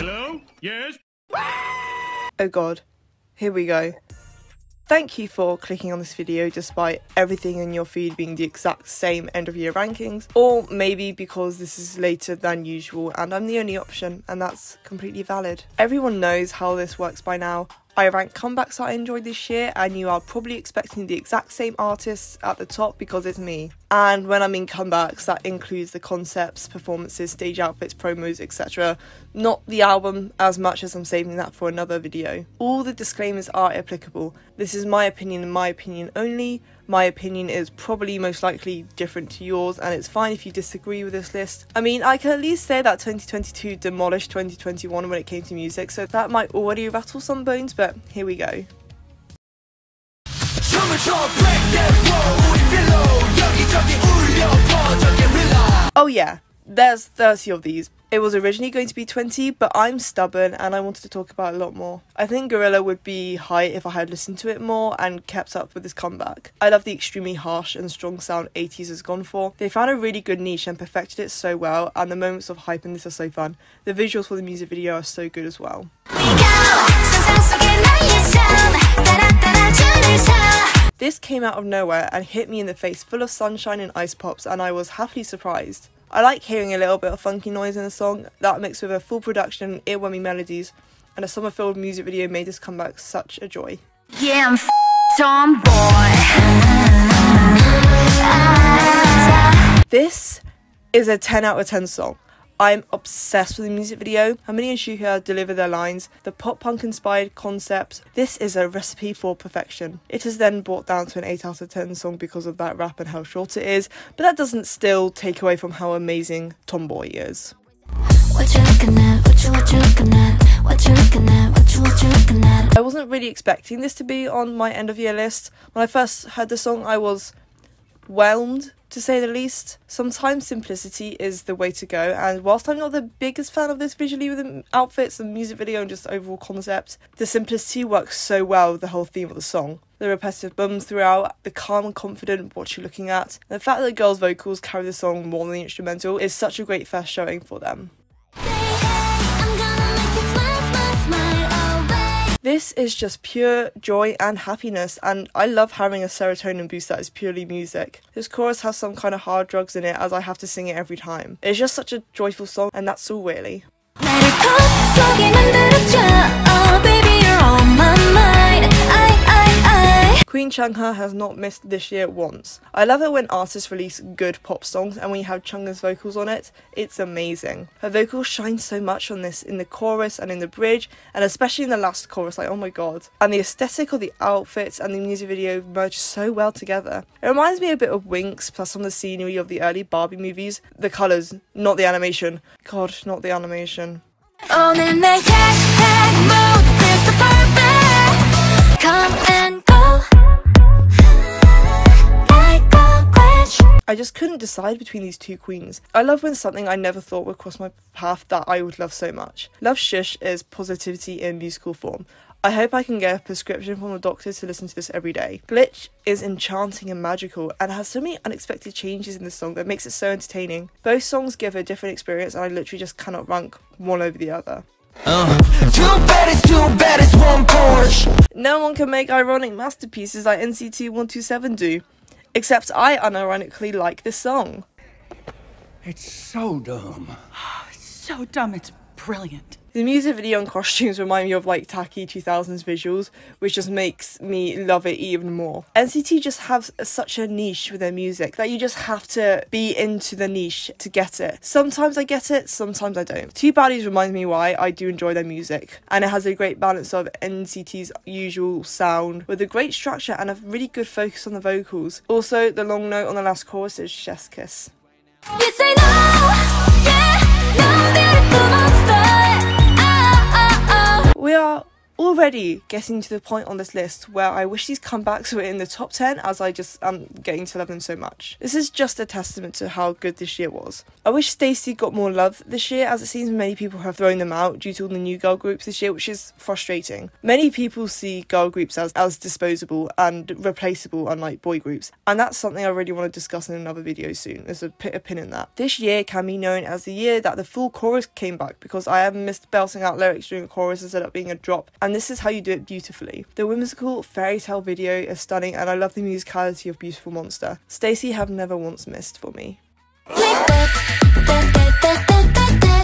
Hello? Yes? Oh god, here we go. Thank you for clicking on this video despite everything in your feed being the exact same end of year rankings, or maybe because this is later than usual and I'm the only option, and that's completely valid. Everyone knows how this works by now. I rank comebacks that I enjoyed this year, and you are probably expecting the exact same artists at the top because it's me. And when I mean comebacks, that includes the concepts, performances, stage outfits, promos, etc. Not the album, as much as I'm saving that for another video. All the disclaimers are applicable. This is my opinion and my opinion only. My opinion is probably most likely different to yours, and it's fine if you disagree with this list. I mean, I can at least say that 2022 demolished 2021 when it came to music, so that might already rattle some bones, but here we go. Oh yeah, there's 30 of these. It was originally going to be 20, but I'm stubborn and I wanted to talk about it a lot more. I think Gorilla would be high if I had listened to it more and kept up with this comeback. I love the extremely harsh and strong sound Ateez has gone for. They found a really good niche and perfected it so well, and the moments of hype in this are so fun. The visuals for the music video are so good as well. This came out of nowhere and hit me in the face full of sunshine and ice pops, and I was happily surprised. I like hearing a little bit of funky noise in the song. That mixed with a full production, earwormy melodies, and a summer-filled music video made this comeback such a joy. Yeah, I'm tomboy. This is a 10 out of 10 song. I'm obsessed with the music video. Harmony and Ciipher deliver their lines, the pop-punk inspired concepts. This is a recipe for perfection. It is then brought down to an 8 out of 10 song because of that rap and how short it is, but that doesn't still take away from how amazing Tomboy is. What you looking at? What you looking at? What you looking at? What you looking at? I wasn't really expecting this to be on my end of year list. When I first heard the song, I was whelmed, to say the least. Sometimes simplicity is the way to go, and whilst I'm not the biggest fan of this visually with the outfits and music video and just overall concept, the simplicity works so well with the whole theme of the song. The repetitive bums throughout, the calm and confident what you're looking at, and the fact that the girls' vocals carry the song more than the instrumental is such a great first showing for them. This is just pure joy and happiness, and I love having a serotonin boost that is purely music. This chorus has some kind of hard drugs in it, as I have to sing it every time. It's just such a joyful song, and that's all really. Queen Chungha has not missed this year once. I love it when artists release good pop songs, and when you have Chungha's vocals on it, it's amazing. Her vocals shine so much on this in the chorus and in the bridge, and especially in the last chorus, like oh my god. And the aesthetic of the outfits and the music video merge so well together. It reminds me a bit of Winx plus some of the scenery of the early Barbie movies. The colours, not the animation. God, not the animation. Come and go. I just couldn't decide between these two queens. I love when something I never thought would cross my path that I would love so much. Love Shush is positivity in musical form. I hope I can get a prescription from a doctor to listen to this every day. Glitch is enchanting and magical and has so many unexpected changes in the song that makes it so entertaining. Both songs give a different experience, and I literally just cannot rank one over the other. Too bad it's one Porsche. No one can make ironic masterpieces like NCT 127 do. Except I unironically like this song. It's so dumb. It's so dumb, it's brilliant. The music video and costumes remind me of like tacky 2000s visuals, which just makes me love it even more. NCT just have such a niche with their music that you just have to be into the niche to get it. Sometimes I get it, sometimes I don't. Two Baddies reminds me why I do enjoy their music, and it has a great balance of NCT's usual sound with a great structure and a really good focus on the vocals. Also, the long note on the last chorus is chef's kiss. You say no, yeah, no beautiful monster. We are all already getting to the point on this list where I wish these comebacks were in the top 10, as I just am getting to love them so much. This is just a testament to how good this year was. I wish Stacey got more love this year, as it seems many people have thrown them out due to all the new girl groups this year, which is frustrating. Many people see girl groups as disposable and replaceable, unlike boy groups, and that's something I really want to discuss in another video soon. There's a pin in that. This year can be known as the year that the full chorus came back, because I have missed belting out lyrics during a chorus instead of being a drop, and this is how you do it beautifully. The whimsical fairy tale video is stunning, and I love the musicality of Beautiful Monster. Stacey have never once missed for me.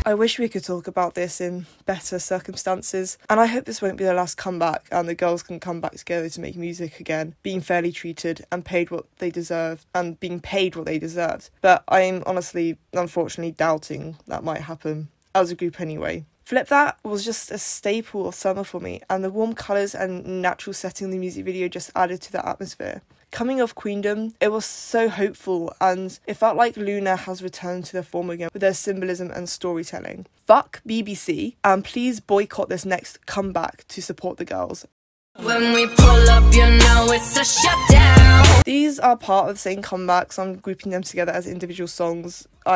I wish we could talk about this in better circumstances, and I hope this won't be the last comeback and the girls can come back together to make music again, being fairly treated and paid what they deserve, and being paid what they deserved. But I'm honestly, unfortunately, doubting that might happen, as a group anyway. Flip That was just a staple of summer for me, and the warm colours and natural setting of the music video just added to the atmosphere. Coming off Queendom, it was so hopeful, and it felt like Luna has returned to their form again with their symbolism and storytelling. Fuck BBC, and please boycott this next comeback to support the girls. When we pull up, you know it's a shutdown. These are part of the same comeback, so I'm grouping them together as individual songs. But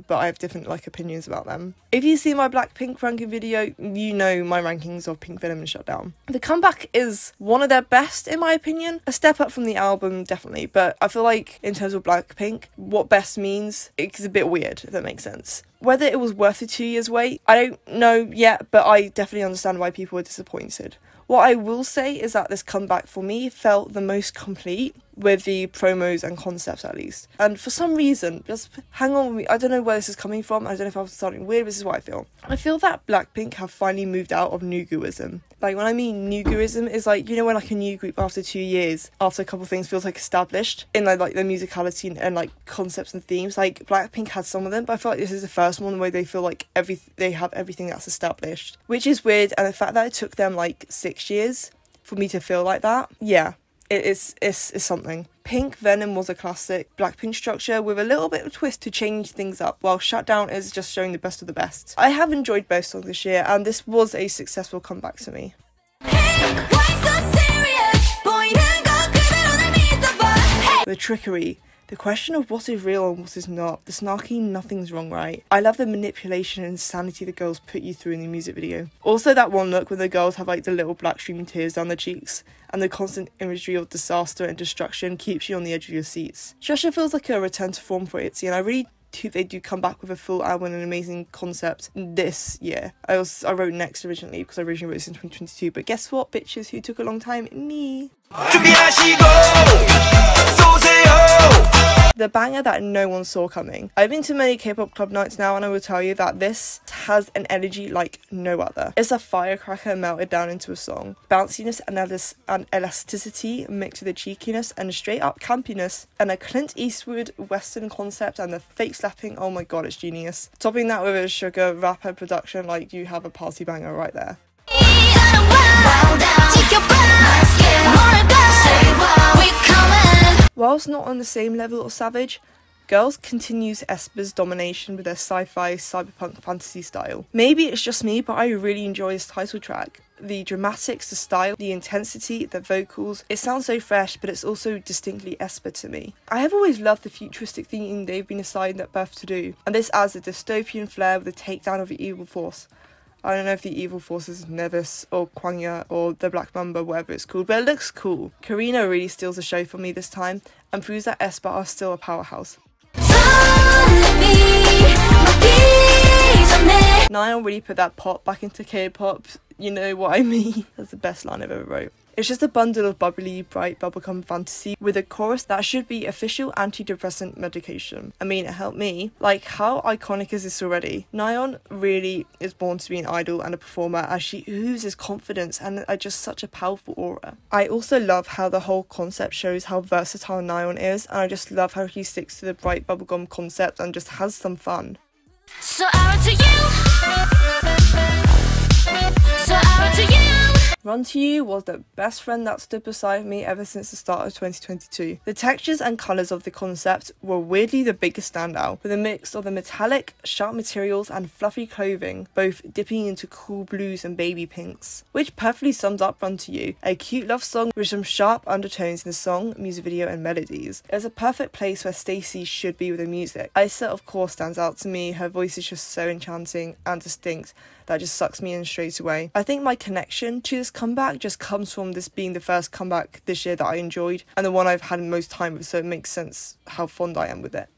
I have different opinions about them. If you see my Blackpink ranking video, you know my rankings of Pink Venom and Shutdown. The comeback is one of their best in my opinion. A step up from the album, definitely, but I feel like in terms of Blackpink, what best means is a bit weird, if that makes sense. Whether it was worth the 2 years wait, I don't know yet, but I definitely understand why people were disappointed. What I will say is that this comeback for me felt the most complete, with the promos and concepts at least. And for some reason, just hang on with me, I don't know where this is coming from, I don't know if I'm starting weird, this is what I feel. I feel that Blackpink have finally moved out of Nuguism. Like, when I mean Nuguism, is like, you know when like a new group after 2 years, after a couple of things feels like established in like the musicality and like concepts and themes. Like Blackpink had some of them, but I feel like this is the first one where they feel like they have everything that's established, which is weird. And the fact that it took them like 6 years for me to feel like that, yeah, it's something. Pink Venom was a classic Blackpink structure with a little bit of a twist to change things up, while Shutdown is just showing the best of the best. I have enjoyed both songs this year, and this was a successful comeback to me. The trickery. The question of what is real and what is not. The snarky nothing's wrong, right? I love the manipulation and insanity the girls put you through in the music video. Also that one look when the girls have like the little black streaming tears down their cheeks, and the constant imagery of disaster and destruction keeps you on the edge of your seats. Shusha feels like a return to form for Itzy, and I really hope they do come back with a full album and an amazing concept this year. I wrote Next originally because I originally wrote this in 2022, but guess what, bitches who took a long time? Me. The banger that no one saw coming. I've been to many K-pop club nights now, and I will tell you that this has an energy like no other. It's a firecracker melted down into a song. Bounciness and elasticity mixed with a cheekiness and a straight up campiness, and a Clint Eastwood western concept and the fake slapping. Oh my god, it's genius. Topping that with a sugar rapper production, like you have a party banger right there. Whilst not on the same level of Savage, Girls continues Aespa's domination with their sci-fi cyberpunk fantasy style. Maybe it's just me, but I really enjoy this title track. The dramatics, the style, the intensity, the vocals, it sounds so fresh, but it's also distinctly Aespa to me. I have always loved the futuristic theming they've been assigned at birth to do, and this adds a dystopian flair with a takedown of the evil force. I don't know if the evil force is Nevis or Kwangya or the Black Mamba, whatever it's called, but it looks cool. Karina really steals the show for me this time and proves that Aespa are still a powerhouse. Niall really put that pop back into K-pop, you know what I mean? That's the best line I've ever wrote. It's just a bundle of bubbly, bright bubblegum fantasy with a chorus that should be official antidepressant medication. I mean, it helped me. Like, how iconic is this already? Nayeon really is born to be an idol and a performer, as she oozes confidence and just such a powerful aura. I also love how the whole concept shows how versatile Nayeon is, and I just love how he sticks to the bright bubblegum concept and just has some fun. So out to you. So out to you. Run to You was the best friend that stood beside me ever since the start of 2022. The textures and colours of the concept were weirdly the biggest standout, with a mix of the metallic, sharp materials and fluffy clothing, both dipping into cool blues and baby pinks, which perfectly sums up Run to You, a cute love song with some sharp undertones in the song, music video and melodies. It's a perfect place where Stacey should be with the music. Aespa of course stands out to me, her voice is just so enchanting and distinct that just sucks me in straight away. I think my connection to this comeback just comes from this being the first comeback this year that I enjoyed and the one I've had most time with, so it makes sense how fond I am with it.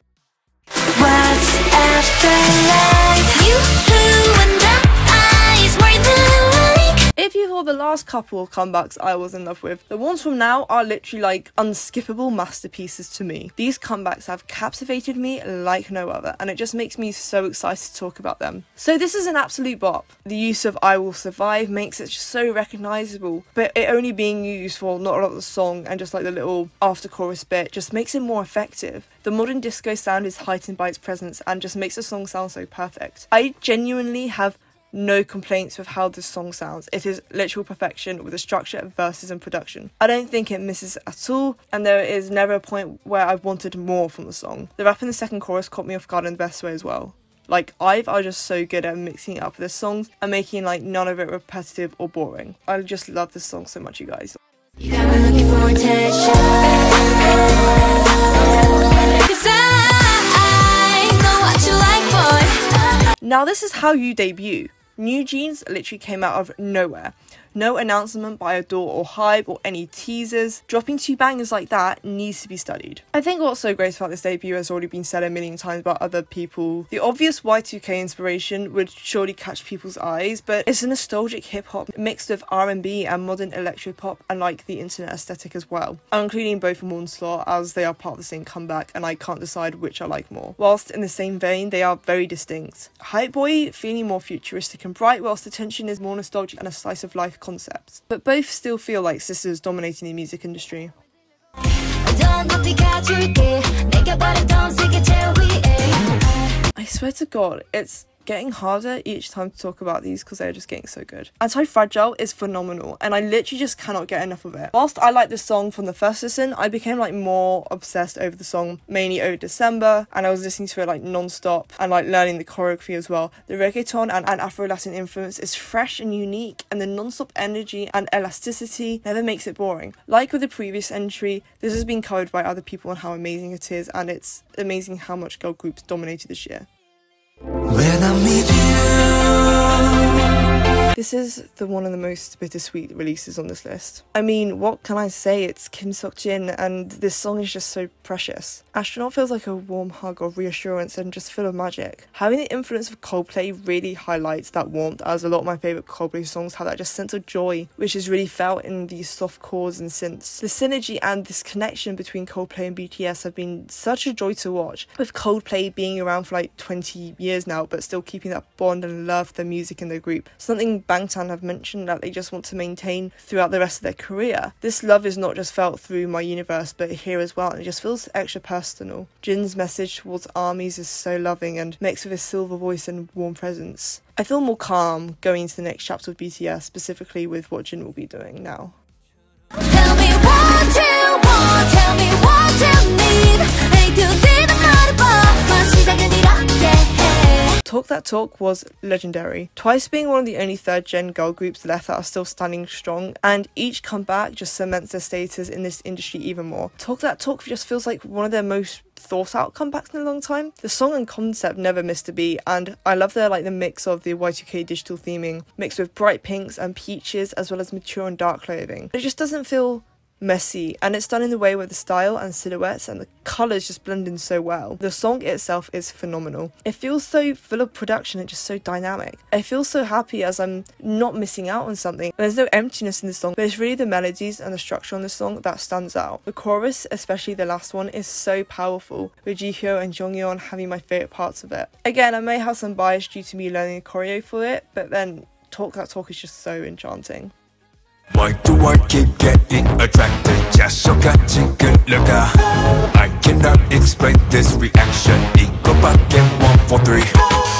What's after life? You, who, and I is more than like. If you thought the last couple of comebacks I was in love with, the ones from now are literally like unskippable masterpieces to me. These comebacks have captivated me like no other, and it just makes me so excited to talk about them. So this is an absolute bop. The use of I Will Survive makes it just so recognisable, but it only being used for not a lot of the song and just like the little after chorus bit just makes it more effective. The modern disco sound is heightened by its presence and just makes the song sound so perfect. I genuinely have no complaints with how this song sounds. It is literal perfection with the structure, verses and production. I don't think it misses at all, and there is never a point where I wanted more from the song. The rap in the second chorus caught me off guard in the best way as well. Like, I.V.E are just so good at mixing it up with the songs and making like none of it repetitive or boring. I just love this song so much, you guys. You got me looking for attention. 'Cause I know what you like, boy. Now this is how you debut. New Jeans literally came out of nowhere. No announcement by a door or hype or any teasers. Dropping two bangers like that needs to be studied. I think what's so great about this debut has already been said a million times by other people. The obvious Y2K inspiration would surely catch people's eyes, but it's a nostalgic hip-hop mixed with R&B and modern electro-pop and like the internet aesthetic as well. I'm including both in one slot as they are part of the same comeback and I can't decide which I like more. Whilst in the same vein, they are very distinct. Hype Boy feeling more futuristic and bright, whilst Attention is more nostalgic and a slice of life concepts. But both still feel like sisters dominating the music industry. I swear to God, it's getting harder each time to talk about these because they're just getting so good. Anti-Fragile is phenomenal and I literally just cannot get enough of it. Whilst I like the song from the first listen, I became like more obsessed over the song mainly over December, and I was listening to it like non-stop and like learning the choreography as well. The reggaeton and Afro-Latin influence is fresh and unique, and the non-stop energy and elasticity never makes it boring. Like with the previous entry, this has been covered by other people on how amazing it is, and it's amazing how much girl groups dominated this year. When I'm with you. This is one of the most bittersweet releases on this list. I mean, what can I say? It's Kim Seok-jin and this song is just so precious. Astronaut feels like a warm hug of reassurance and just full of magic. Having the influence of Coldplay really highlights that warmth, as a lot of my favourite Coldplay songs have that just sense of joy, which is really felt in these soft chords and synths. The synergy and this connection between Coldplay and BTS have been such a joy to watch, with Coldplay being around for like 20 years now but still keeping that bond and love for their music in their group. Something Bangtan have mentioned that they just want to maintain throughout the rest of their career. This love is not just felt through My Universe but here as well, and it just feels extra personal. Jin's message towards ARMYs is so loving and mixed with his silver voice and warm presence. I feel more calm going into the next chapter of BTS, specifically with what Jin will be doing now. Tell me what you want, tell me what you need. Make you see the light above my Talk That Talk was legendary. Twice being one of the only third-gen girl groups left that are still standing strong, and each comeback just cements their status in this industry even more. Talk That Talk just feels like one of their most thought out comebacks in a long time. The song and concept never missed a beat, and I love the mix of the Y2K digital theming mixed with bright pinks and peaches as well as mature and dark clothing. It just doesn't feel messy, and it's done in the way where the style and silhouettes and the colours just blend in so well. The song itself is phenomenal. It feels so full of production and just so dynamic. I feel so happy as I'm not missing out on something. There's no emptiness in the song, but it's really the melodies and the structure on the song that stands out. The chorus, especially the last one, is so powerful, with Jihyo and Jonghyun having my favourite parts of it. Again, I may have some bias due to me learning the choreo for it, but then Talk That Talk is just so enchanting. Why do I keep getting attracted? 자석같이 끌려가. I cannot explain this reaction. 이거밖에 1, 4, 3.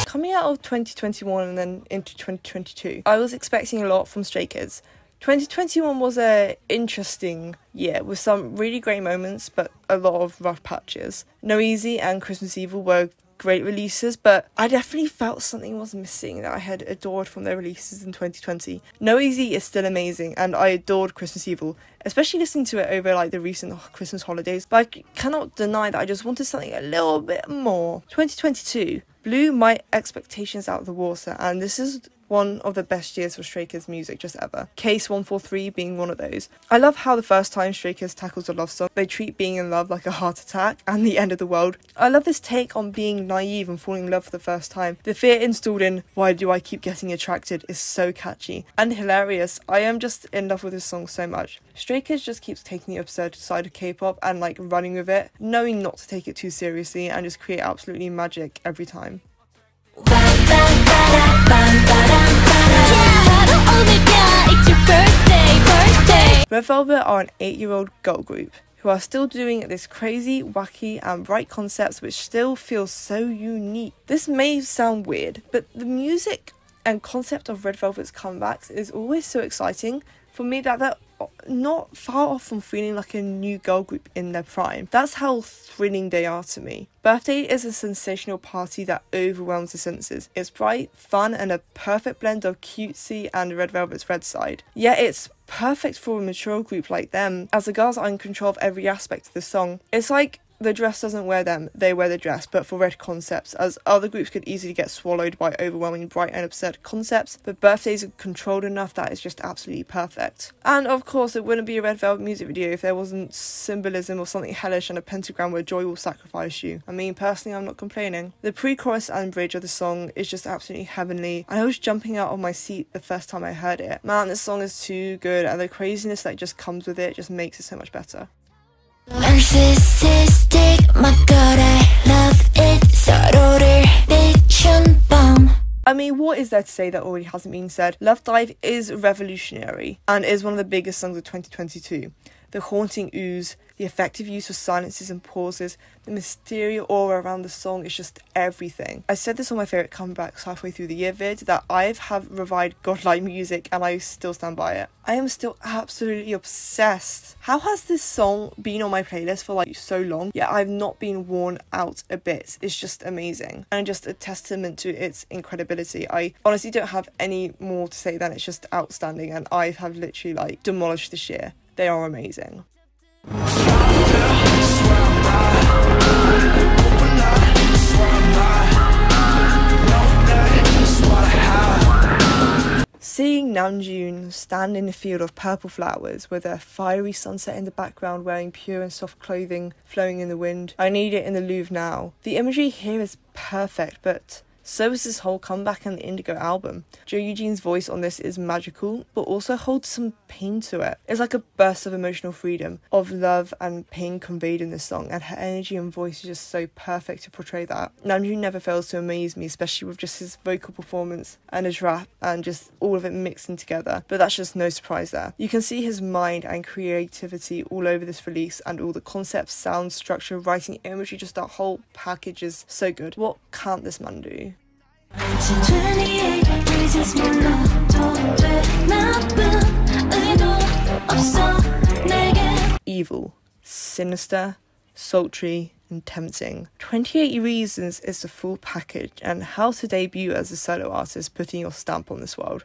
Coming out of 2021 and then into 2022, I was expecting a lot from Stray Kids. 2021 was a interesting year with some really great moments but a lot of rough patches. No Easy and Christmas Evil were great releases, but I definitely felt something was missing that I had adored from their releases in 2020. No Easy is still amazing and I adored Christmas Evil, especially listening to it over like the recent Christmas holidays, but I cannot deny that I just wanted something a little bit more. 2022 blew my expectations out of the water, and this is one of the best years for Stray Kids music just ever. Case 143 being one of those. I love how the first time Stray Kids tackles a love song, they treat being in love like a heart attack and the end of the world. I love this take on being naive and falling in love for the first time. The fear installed in "Why do I keep getting attracted" is so catchy and hilarious. I am just in love with this song so much. Stray Kids just keeps taking the absurd side of K-pop and like running with it, knowing not to take it too seriously, and just create absolutely magic every time. Red Velvet are an 8-year-old girl group who are still doing this crazy, wacky and bright concepts which still feel so unique. This may sound weird, but the music and concept of Red Velvet's comebacks is always so exciting for me that they're not far off from feeling like a new girl group in their prime. That's how thrilling they are to me. Bvndit is a sensational party that overwhelms the senses. It's bright, fun, and a perfect blend of cutesy and Red Velvet's red side. Yet it's perfect for a mature group like them, as the girls are in control of every aspect of the song. It's like the dress doesn't wear them, they wear the dress, but for red concepts, as other groups could easily get swallowed by overwhelming bright and absurd concepts, but Birthdays are controlled enough that it's just absolutely perfect. And of course it wouldn't be a Red Velvet music video if there wasn't symbolism or something hellish and a pentagram where joy will sacrifice you. I mean, personally I'm not complaining. The pre-chorus and bridge of the song is just absolutely heavenly. I was jumping out of my seat the first time I heard it. Man, this song is too good, and the craziness that just comes with it just makes it so much better. Narcissistic, my god, I love it. 서로를 비춘 밤. I mean, what is there to say that already hasn't been said? Love Dive is revolutionary and is one of the biggest songs of 2022. The haunting ooze, the effective use of silences and pauses, the mysterious aura around the song is just everything. I said this on my favourite comebacks halfway through the year vid, that I have revived godlike music and I still stand by it. I am still absolutely obsessed. How has this song been on my playlist for like so long, yet I've not been worn out a bit? It's just amazing and just a testament to its incredibility. I honestly don't have any more to say than it's just outstanding, and I have literally like demolished this year. They are amazing. Seeing Namjoon stand in a field of purple flowers with a fiery sunset in the background, wearing pure and soft clothing flowing in the wind. I need it in the Louvre now. The imagery here is perfect, but so is this whole comeback and the Indigo album. Jo Eugene's voice on this is magical, but also holds some pain to it. It's like a burst of emotional freedom, of love and pain conveyed in this song, and her energy and voice is just so perfect to portray that. Namjoon never fails to amaze me, especially with just his vocal performance and his rap and just all of it mixing together, but that's just no surprise there. You can see his mind and creativity all over this release, and all the concepts, sound, structure, writing, imagery, just that whole package is so good. What can't this man do? Evil, sinister, sultry and tempting. 28 Reasons is the full package and how to debut as a solo artist, putting your stamp on this world.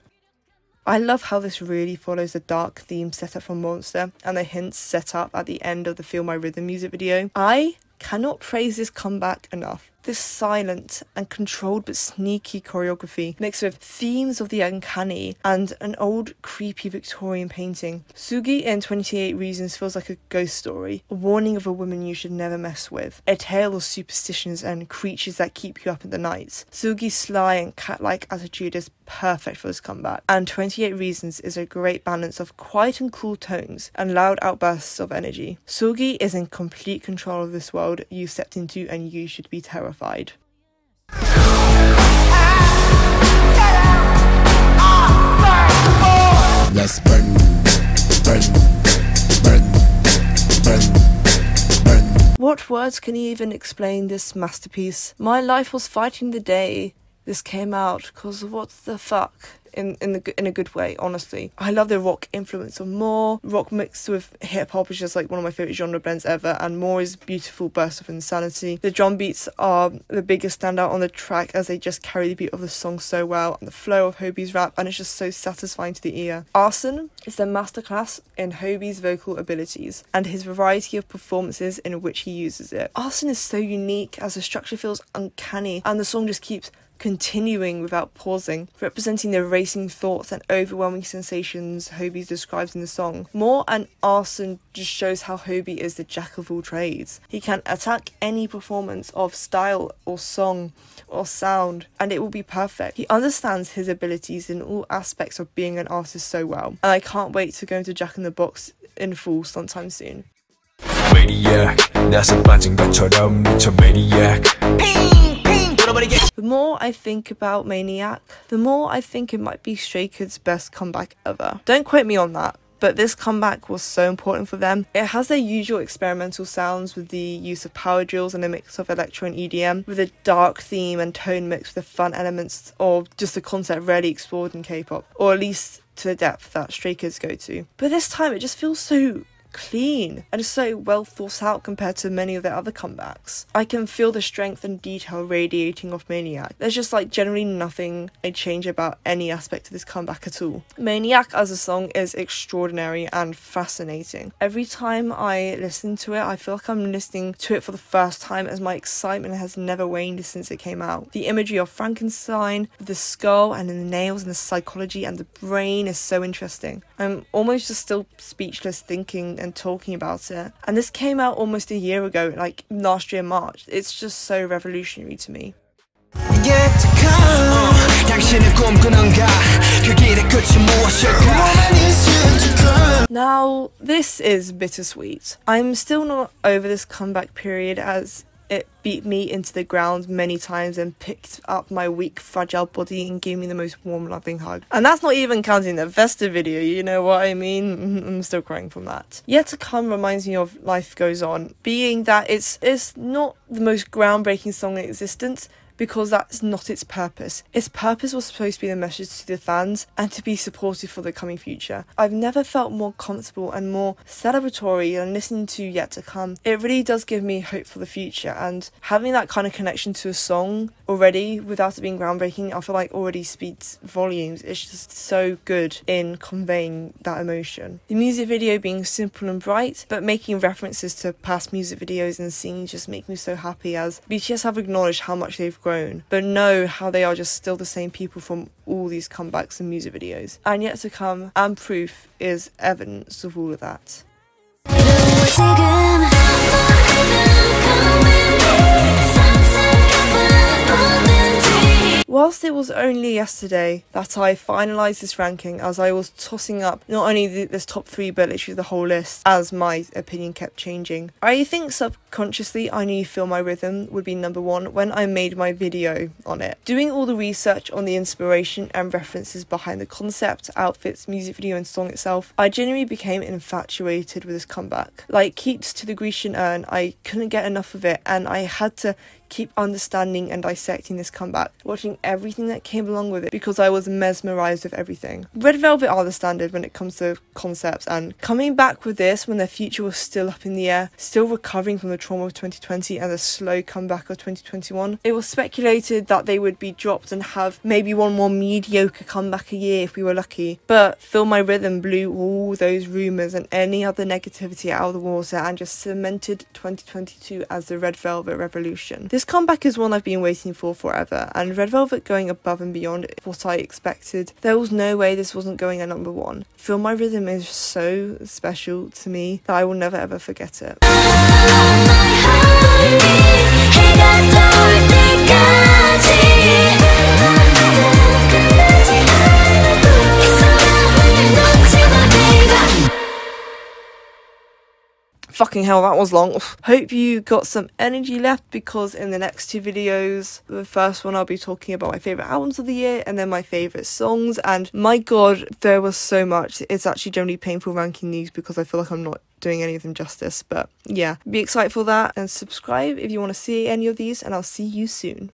I love how this really follows the dark theme set up from Monster and the hints set up at the end of the Feel My Rhythm music video. I cannot praise this comeback enough. This silent and controlled but sneaky choreography mixed with themes of the uncanny and an old creepy Victorian painting. Sugi in 28 Reasons feels like a ghost story, a warning of a woman you should never mess with, a tale of superstitions and creatures that keep you up in the night. Sugi's sly and cat-like attitude is perfect for this comeback, and 28 Reasons is a great balance of quiet and cool tones and loud outbursts of energy. Sugi is in complete control of this world you stepped into, and you should be terrified. Let's burn, burn, burn, burn, burn. What words can even explain this masterpiece? My life was fighting the day this came out because what the fuck? In a good way, honestly. I love the rock influence of More. Rock mixed with hip hop is just like one of my favourite genre blends ever, and More is beautiful burst of insanity. The drum beats are the biggest standout on the track as they just carry the beat of the song so well, and the flow of Hobie's rap, and it's just so satisfying to the ear. Arson is the masterclass in Hobie's vocal abilities and his variety of performances in which he uses it. Arson is so unique as the structure feels uncanny and the song just keeps continuing without pausing, representing the racing thoughts and overwhelming sensations Hobie describes in the song. More and Arson just shows how Hobie is the jack of all trades. He can attack any performance of style or song or sound and it will be perfect. He understands his abilities in all aspects of being an artist so well, and I can't wait to go into Jack in the Box in full sometime soon. Maniac, 나서 빠진 것처럼 미쳐 maniac. The more I think about Maniac, the more I think it might be Stray Kids' best comeback ever. Don't quote me on that, but this comeback was so important for them. It has their usual experimental sounds with the use of power drills and a mix of electro and EDM, with a dark theme and tone mixed with the fun elements of just a concept rarely explored in K-pop, or at least to the depth that Stray Kids go to. But this time it just feels so clean and is so well thought out compared to many of their other comebacks. I can feel the strength and detail radiating off Maniac. There's just like generally nothing I change about any aspect of this comeback at all. Maniac as a song is extraordinary and fascinating. Every time I listen to it, I feel like I'm listening to it for the first time as my excitement has never waned since it came out. The imagery of Frankenstein, the skull and the nails and the psychology and the brain is so interesting. I'm almost just still speechless thinking and talking about it, and this came out almost a year ago, like last year March. It's just so revolutionary to me. Now this is bittersweet. I'm still not over this comeback period as it beat me into the ground many times and picked up my weak, fragile body and gave me the most warm, loving hug. And that's not even counting the Vesta video, you know what I mean? I'm still crying from that. Yet to Come reminds me of Life Goes On, being that it's not the most groundbreaking song in existence, because that's not its purpose. Its purpose was supposed to be the message to the fans and to be supportive for the coming future. I've never felt more comfortable and more celebratory than listening to Yet to Come. It really does give me hope for the future, and having that kind of connection to a song already without it being groundbreaking, I feel like already speaks volumes. It's just so good in conveying that emotion. The music video being simple and bright, but making references to past music videos and scenes just make me so happy, as BTS have acknowledged how much they've grown, but know how they are just still the same people from all these comebacks and music videos. And Yet to Come and Proof is evidence of all of that. Whilst it was only yesterday that I finalised this ranking, as I was tossing up not only this top 3 but literally the whole list as my opinion kept changing. I think subconsciously I knew Feel My Rhythm would be number 1 when I made my video on it. Doing all the research on the inspiration and references behind the concept, outfits, music video and song itself, I genuinely became infatuated with this comeback. Like Keats to the Grecian Urn, I couldn't get enough of it, and I had to keep understanding and dissecting this comeback, watching everything that came along with it because I was mesmerised with everything. Red Velvet are the standard when it comes to concepts, and coming back with this when their future was still up in the air, still recovering from the trauma of 2020 and the slow comeback of 2021, it was speculated that they would be dropped and have maybe one more mediocre comeback a year if we were lucky, but Feel My Rhythm blew all those rumours and any other negativity out of the water and just cemented 2022 as the Red Velvet revolution. This comeback is one I've been waiting for forever, and Red Velvet going above and beyond what I expected. There was no way this wasn't going at number 1. Feel My Rhythm is so special to me that I will never ever forget it. Fucking hell, that was long. Hope you got some energy left, because in the next 2 videos, the first one I'll be talking about my favourite albums of the year and then my favourite songs, and my god, there was so much. It's actually generally painful ranking these because I feel like I'm not doing any of them justice, but yeah, be excited for that and subscribe if you want to see any of these, and I'll see you soon.